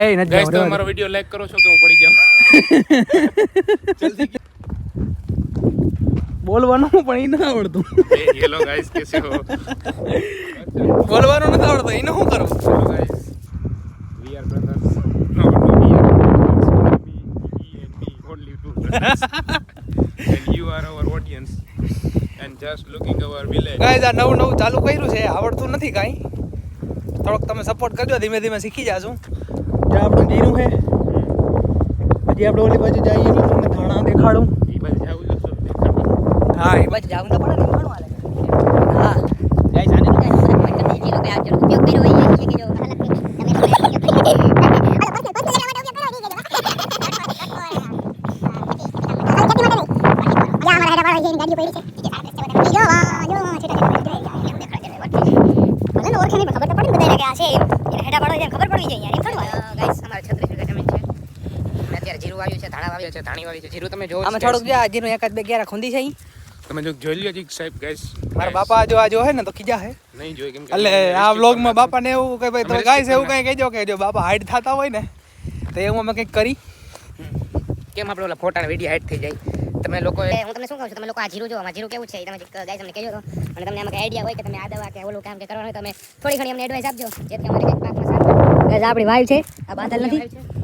એ નથી ગાઈસ તમે મારો વિડિયો લાઈક કરો છો કે હું પડી જાઉં જલ્દી બોલવાનું પણ ઈ ના આવડતું એ હેલો ગાઈસ કેસે હો બોલવાનું નથી આવડતું એને શું કરું hello guys we are brothers નો we are brothers me only two brothers and you are our audience and just looking our village guys આ નવું ચાલુ કર્યું છે આવડતું નથી કાંઈ થોડોક તમે સપોર્ટ કરજો ધીમે ધીમે શીખી જાશું જ્યાં આપણું જીરું છે હજી આપણે ઓલી બાજુ જઈએ એટલે તમને ધાણા દેખાડું એ બાજુ જાવું જો શું દેખાડો હા એ બાજુ જવું તો પડે ને ઘણું હાલે હા ગાઈસ આને તો જે લોકો આ ઉપયોગ કર્યો હોય એ કે જો જીરું એકાદ બે ગ્યારા ખુંદી છે તમે જો જોઈ લ્યો જી સાહેબ ગાઈસ મારા બાપા જો આ જો હે ને તો ખીજા હે નહીં જોઈ કેમ કે એટલે આ વ્લોગમાં બાપાને એવું કે ભાઈ તમે ગાઈસ એવું કંઈ કહેજો કે જો બાપા હાઈડ થતા હોય ને તો એવું અમે કંઈક કરી કેમ આપણે ઓલા ફોટા વિડિયો હાઈડ થઈ જાય તમે લોકો હું તમને શું કહું છું તમે લોકો આ જીરું જો આમાં જીરું કેવું છે તમે ગાઈસ અમને કહેજો તો અને તમને આમાં આઈડિયા હોય કે તમે આ દવા કે ઓલું કામ કે કરવાનું હોય તમે થોડી ઘણી અમને એડવાઇસ આપજો જેથી અમારે કંઈક પાકમાં સારું ગાઈસ આપણી વાઈફ છે આ બાંધલ નથી